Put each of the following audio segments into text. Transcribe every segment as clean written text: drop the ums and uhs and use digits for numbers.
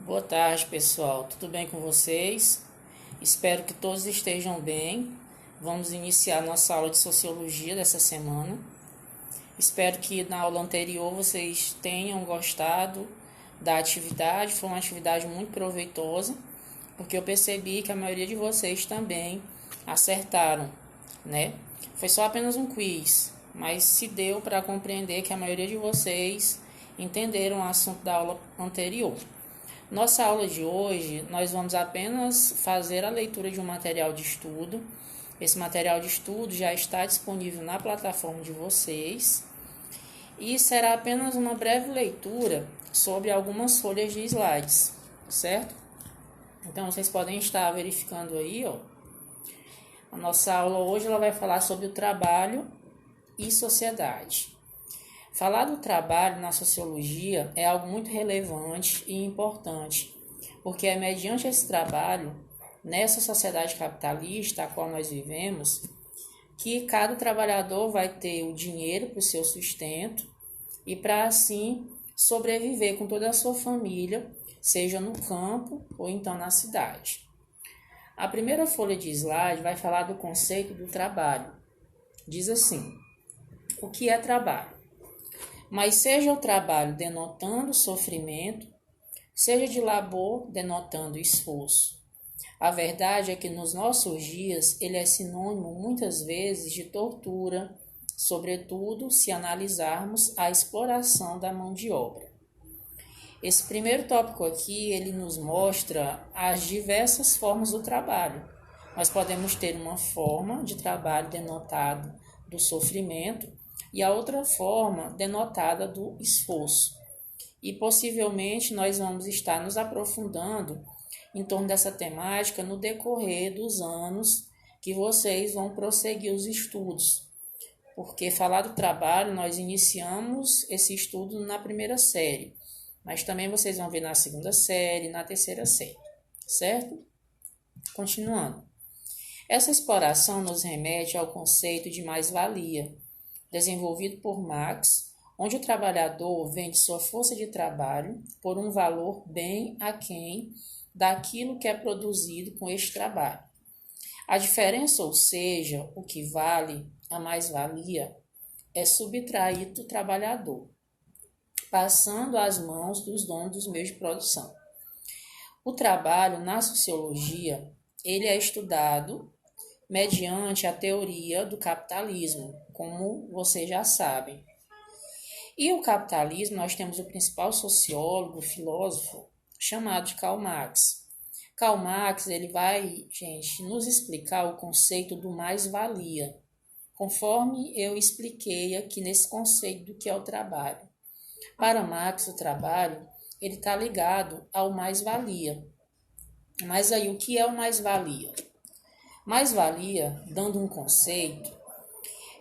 Boa tarde, pessoal. Tudo bem com vocês? Espero que todos estejam bem. Vamos iniciar nossa aula de sociologia dessa semana. Espero que na aula anterior vocês tenham gostado da atividade. Foi uma atividade muito proveitosa, porque eu percebi que a maioria de vocês também acertaram, né? Foi só apenas um quiz, mas se deu para compreender que a maioria de vocês entenderam o assunto da aula anterior. Nossa aula de hoje, nós vamos apenas fazer a leitura de um material de estudo. Esse material de estudo já está disponível na plataforma de vocês e será apenas uma breve leitura sobre algumas folhas de slides, certo? Então, vocês podem estar verificando aí, ó. A nossa aula hoje ela vai falar sobre o trabalho e sociedade. Falar do trabalho na sociologia é algo muito relevante e importante, porque é mediante esse trabalho, nessa sociedade capitalista a qual nós vivemos, que cada trabalhador vai ter o dinheiro para o seu sustento e para assim sobreviver com toda a sua família, seja no campo ou então na cidade. A primeira folha de slide vai falar do conceito do trabalho. Diz assim: o que é trabalho? Mas seja o trabalho denotando sofrimento, seja de labor denotando esforço. A verdade é que nos nossos dias ele é sinônimo muitas vezes de tortura, sobretudo se analisarmos a exploração da mão de obra. Esse primeiro tópico aqui, ele nos mostra as diversas formas do trabalho. Nós podemos ter uma forma de trabalho denotada do sofrimento, e a outra forma denotada do esforço. E possivelmente nós vamos estar nos aprofundando em torno dessa temática no decorrer dos anos que vocês vão prosseguir os estudos. Porque falar do trabalho, nós iniciamos esse estudo na primeira série, mas também vocês vão ver na segunda série, na terceira série, certo? Continuando. Essa exploração nos remete ao conceito de mais-valia, desenvolvido por Marx, onde o trabalhador vende sua força de trabalho por um valor bem aquém daquilo que é produzido com este trabalho. A diferença, ou seja, o que vale, a mais-valia, é subtraído do trabalhador, passando às mãos dos donos dos meios de produção. O trabalho na sociologia, ele é estudado mediante a teoria do capitalismo, como vocês já sabem. E o capitalismo, nós temos o principal sociólogo, filósofo, chamado de Karl Marx. Karl Marx, ele vai, gente, nos explicar o conceito do mais-valia, conforme eu expliquei aqui nesse conceito do que é o trabalho. Para Marx, o trabalho, ele está ligado ao mais-valia. Mas aí, o que é o mais-valia? Mais-valia, dando um conceito,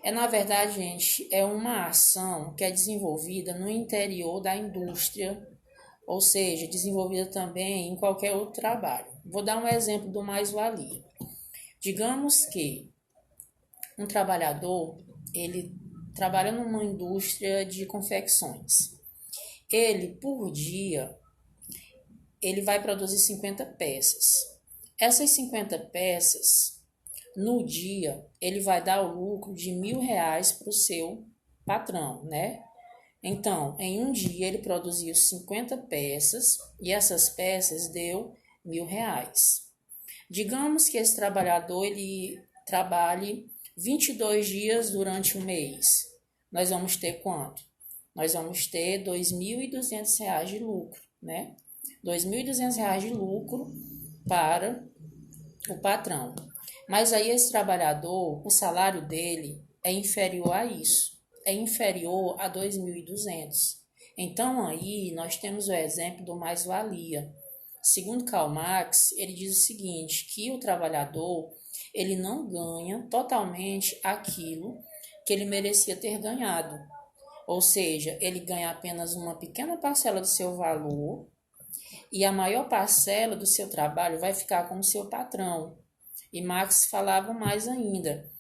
na verdade, gente, é uma ação que é desenvolvida no interior da indústria, ou seja, desenvolvida também em qualquer outro trabalho. Vou dar um exemplo do mais-valia. Digamos que um trabalhador, ele trabalha numa indústria de confecções. Ele, por dia, ele vai produzir 50 peças. Essas 50 peças, no dia, ele vai dar o lucro de R$ 1.000 para o seu patrão, né? Então, em um dia, ele produziu 50 peças e essas peças deu R$ 1.000. Digamos que esse trabalhador, ele trabalhe 22 dias durante um mês. Nós vamos ter quanto? Nós vamos ter R$ 2.200 de lucro, né? R$ 2.200 de lucro para o patrão. Mas aí esse trabalhador, o salário dele é inferior a isso, é inferior a 2.200. Então aí nós temos o exemplo do mais-valia. Segundo Karl Marx, ele diz o seguinte, que o trabalhador, ele não ganha totalmente aquilo que ele merecia ter ganhado. Ou seja, ele ganha apenas uma pequena parcela do seu valor e a maior parcela do seu trabalho vai ficar com o seu patrão. E Marx falava mais ainda,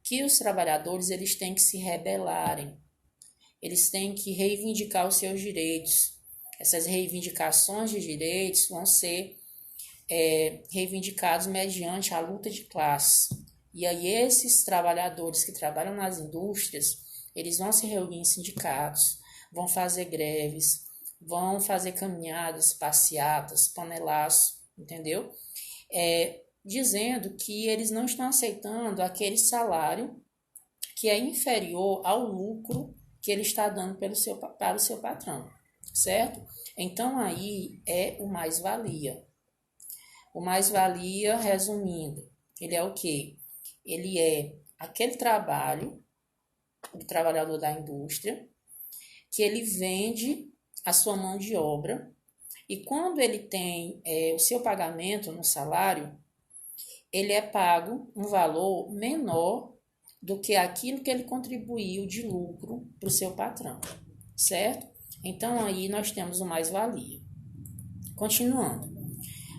que os trabalhadores eles têm que se rebelarem, eles têm que reivindicar os seus direitos, Essas reivindicações de direitos vão ser reivindicados mediante a luta de classes. E aí esses trabalhadores que trabalham nas indústrias, eles vão se reunir em sindicatos, vão fazer greves, vão fazer caminhadas, passeatas, panelaço, entendeu? Dizendo que eles não estão aceitando aquele salário que é inferior ao lucro que ele está dando para o seu patrão, certo? Então aí é o mais-valia. O mais-valia, resumindo, ele é o quê? Ele é aquele trabalho do trabalhador da indústria que ele vende a sua mão de obra e quando ele tem o seu pagamento no salário, ele é pago um valor menor do que aquilo que ele contribuiu de lucro para o seu patrão, certo? Então aí nós temos o mais-valia. Continuando.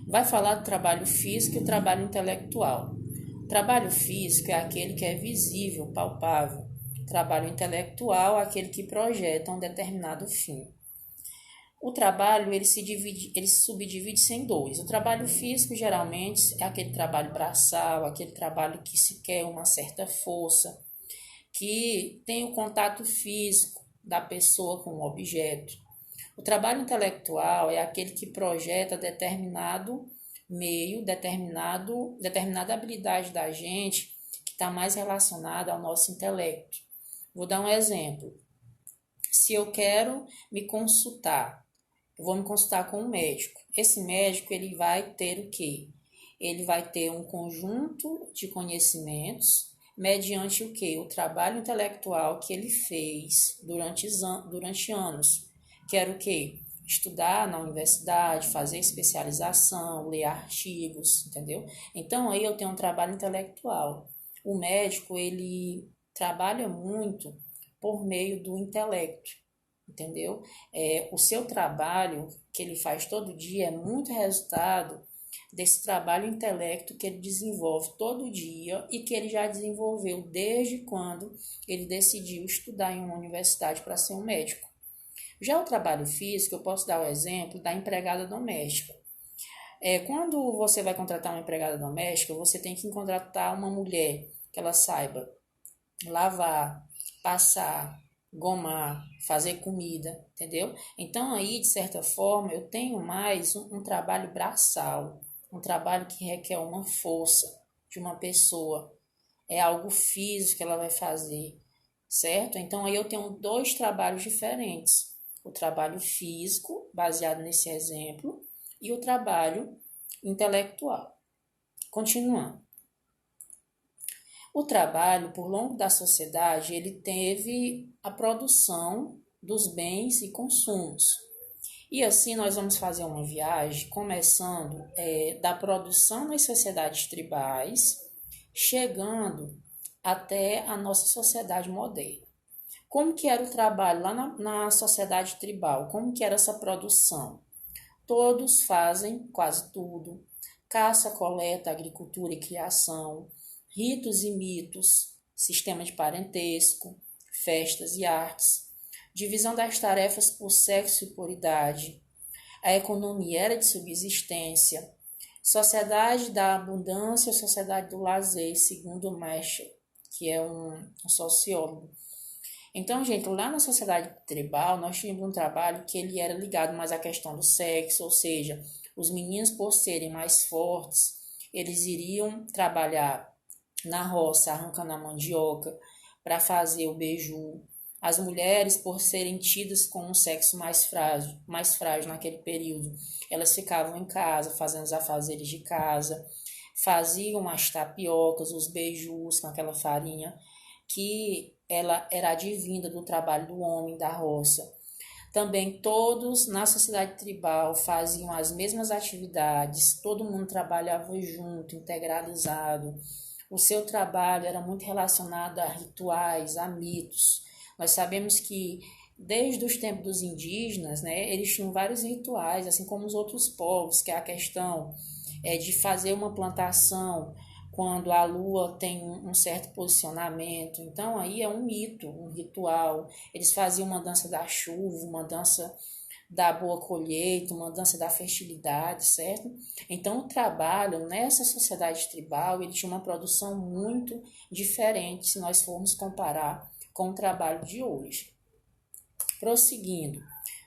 Vai falar do trabalho físico e o trabalho intelectual. O trabalho físico é aquele que é visível, palpável. O trabalho intelectual é aquele que projeta um determinado fim. O trabalho ele se subdivide em dois. O trabalho físico geralmente é aquele trabalho braçal, aquele trabalho que se quer uma certa força, que tem o contato físico da pessoa com o objeto. O trabalho intelectual é aquele que projeta determinado meio, determinada habilidade da gente que está mais relacionada ao nosso intelecto. Vou dar um exemplo. Se eu quero me consultar, eu vou me consultar com um médico. Esse médico ele vai ter o quê? Ele vai ter um conjunto de conhecimentos mediante o quê? O trabalho intelectual que ele fez durante anos. Que era o quê? Estudar na universidade, fazer especialização, ler artigos, entendeu? Então, aí eu tenho um trabalho intelectual. O médico, ele trabalha muito por meio do intelecto, entendeu? O seu trabalho que ele faz todo dia é muito resultado desse trabalho intelecto que ele desenvolve todo dia e que ele já desenvolveu desde quando ele decidiu estudar em uma universidade para ser um médico. Já o trabalho físico, eu posso dar o exemplo da empregada doméstica. Quando você vai contratar uma empregada doméstica, você tem que contratar uma mulher que ela saiba lavar, passar, gomar, fazer comida, entendeu? Então aí, de certa forma, eu tenho mais um trabalho braçal, um trabalho que requer uma força de uma pessoa. É algo físico que ela vai fazer, certo? Então aí eu tenho dois trabalhos diferentes. O trabalho físico, baseado nesse exemplo, e o trabalho intelectual. Continuando. O trabalho, por longo da sociedade, ele teve a produção dos bens e consumos. E assim nós vamos fazer uma viagem começando da produção nas sociedades tribais, chegando até a nossa sociedade moderna. Como que era o trabalho lá na sociedade tribal? Como que era essa produção? Todos fazem quase tudo. Caça, coleta, agricultura e criação, ritos e mitos, sistema de parentesco, festas e artes, divisão das tarefas por sexo e por idade. A economia era de subsistência. Sociedade da abundância ou sociedade do lazer, segundo Marshall, que é um sociólogo. Então, gente, lá na sociedade tribal, nós tínhamos um trabalho que ele era ligado mais à questão do sexo, ou seja, os meninos, por serem mais fortes, eles iriam trabalhar na roça, arrancando a mandioca, para fazer o beiju. As mulheres, por serem tidas com um sexo mais frágil naquele período, elas ficavam em casa, fazendo os afazeres de casa, faziam as tapiocas, os beijus com aquela farinha, que ela era advinda do trabalho do homem da roça. Também todos na sociedade tribal faziam as mesmas atividades, todo mundo trabalhava junto, integralizado. O seu trabalho era muito relacionado a rituais, a mitos. Nós sabemos que desde os tempos dos indígenas, né, eles tinham vários rituais, assim como os outros povos, que é a questão de fazer uma plantação quando a lua tem um certo posicionamento. Então aí é um mito, um ritual. Eles faziam uma dança da chuva, uma dança da boa colheita, uma dança da fertilidade, certo? Então, o trabalho nessa sociedade tribal, ele tinha uma produção muito diferente se nós formos comparar com o trabalho de hoje. Prosseguindo,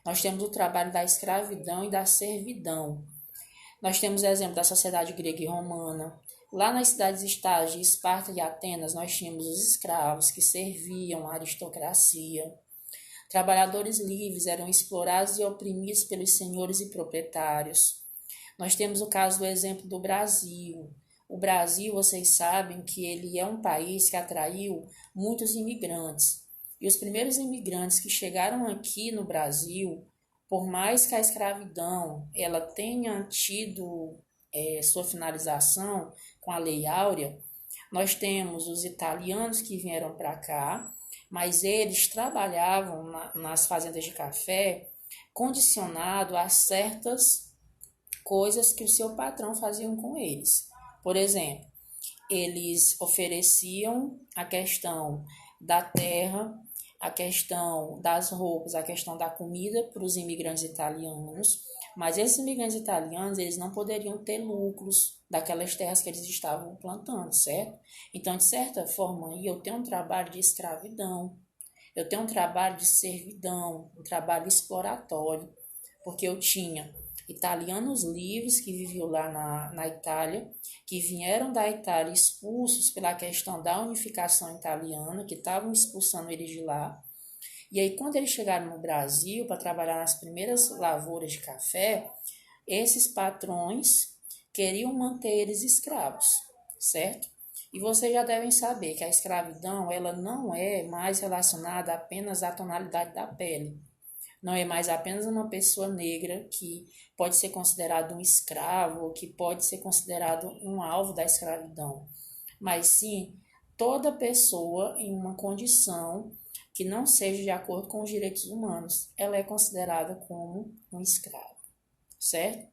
nós temos o trabalho da escravidão e da servidão. Nós temos o exemplo da sociedade grega e romana. Lá nas cidades-estados de Esparta e Atenas, nós tínhamos os escravos que serviam à aristocracia. Trabalhadores livres eram explorados e oprimidos pelos senhores e proprietários. Nós temos o caso do exemplo do Brasil. O Brasil, vocês sabem que ele é um país que atraiu muitos imigrantes. E os primeiros imigrantes que chegaram aqui no Brasil, por mais que a escravidão ela tenha tido sua finalização com a Lei Áurea, nós temos os italianos que vieram para cá, mas eles trabalhavam nas fazendas de café condicionado a certas coisas que o seu patrão fazia com eles. Por exemplo, eles ofereciam a questão da terra, a questão das roupas, a questão da comida para os imigrantes italianos, mas esses imigrantes italianos, eles não poderiam ter lucros daquelas terras que eles estavam plantando, certo? Então, de certa forma, eu tenho um trabalho de escravidão, eu tenho um trabalho de servidão, um trabalho exploratório, porque eu tinha italianos livres que viviam lá na Itália, que vieram da Itália expulsos pela questão da unificação italiana, que estavam expulsando eles de lá. E aí, quando eles chegaram no Brasil para trabalhar nas primeiras lavouras de café, esses patrões queriam manter eles escravos, certo? E vocês já devem saber que a escravidão ela não é mais relacionada apenas à tonalidade da pele. Não é mais apenas uma pessoa negra que pode ser considerado um escravo ou que pode ser considerado um alvo da escravidão, mas sim toda pessoa em uma condição que não seja de acordo com os direitos humanos, ela é considerada como um escravo, certo?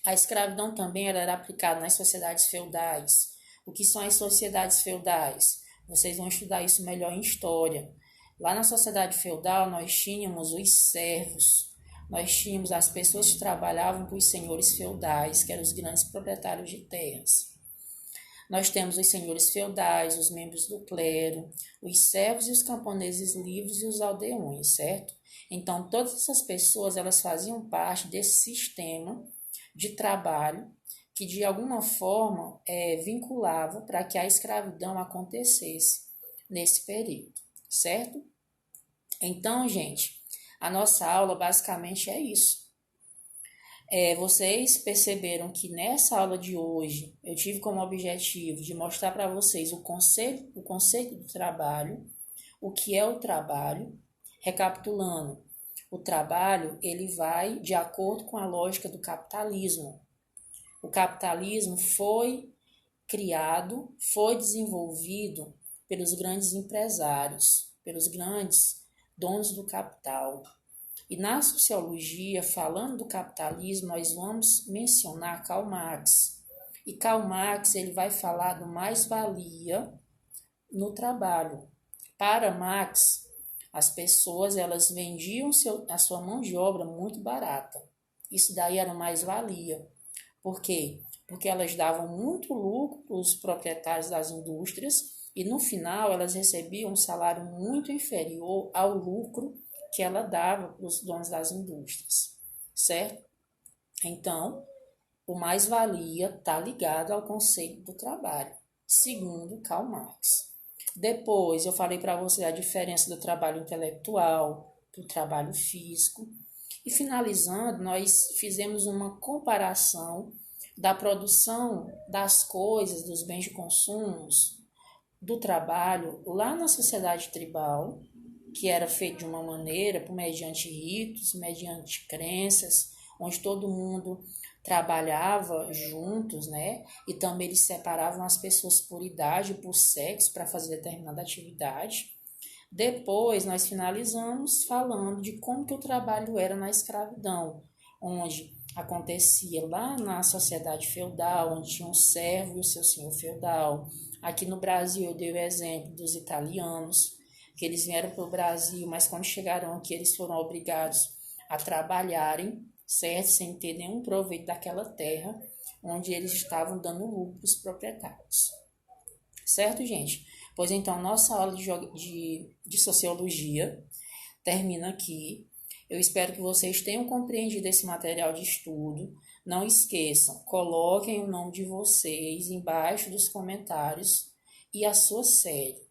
A escravidão também era aplicada nas sociedades feudais. O que são as sociedades feudais? Vocês vão estudar isso melhor em história. Lá na sociedade feudal, nós tínhamos os servos, nós tínhamos as pessoas que trabalhavam para os senhores feudais, que eram os grandes proprietários de terras. Nós temos os senhores feudais, os membros do clero, os servos e os camponeses livres e os aldeões, certo? Então, todas essas pessoas, elas faziam parte desse sistema de trabalho que, de alguma forma, vinculava para que a escravidão acontecesse nesse período, certo? Então, gente, a nossa aula basicamente é isso. Vocês perceberam que nessa aula de hoje eu tive como objetivo de mostrar para vocês o conceito do trabalho, o que é o trabalho. Recapitulando, o trabalho ele vai de acordo com a lógica do capitalismo. O capitalismo foi criado, foi desenvolvido pelos grandes empresários, pelos grandes donos do capital. E na sociologia, falando do capitalismo, nós vamos mencionar Karl Marx. E Karl Marx ele vai falar do mais-valia no trabalho. Para Marx, as pessoas elas vendiam a sua mão de obra muito barata. Isso daí era mais-valia. Por quê? Porque elas davam muito lucro para os proprietários das indústrias e no final elas recebiam um salário muito inferior ao lucro que ela dava para os donos das indústrias, certo? Então, o mais-valia está ligado ao conceito do trabalho, segundo Karl Marx. Depois, eu falei para você a diferença do trabalho intelectual para o trabalho físico. E finalizando, nós fizemos uma comparação da produção das coisas, dos bens de consumo, do trabalho lá na sociedade tribal, que era feito de uma maneira, mediante ritos, mediante crenças, onde todo mundo trabalhava juntos, né? E também eles separavam as pessoas por idade, por sexo, para fazer determinada atividade. Depois, nós finalizamos falando de como que o trabalho era na escravidão, onde acontecia lá na sociedade feudal, onde tinha um servo e o seu senhor feudal. Aqui no Brasil, eu dei o exemplo dos italianos, que eles vieram para o Brasil, mas quando chegaram aqui, eles foram obrigados a trabalharem, certo? Sem ter nenhum proveito daquela terra onde eles estavam dando lucro para os proprietários. Certo, gente? Pois então, nossa aula de sociologia termina aqui. Eu espero que vocês tenham compreendido esse material de estudo. Não esqueçam, coloquem o nome de vocês embaixo dos comentários e a sua série,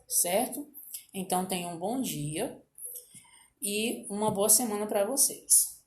certo? Então, tenham um bom dia e uma boa semana para vocês.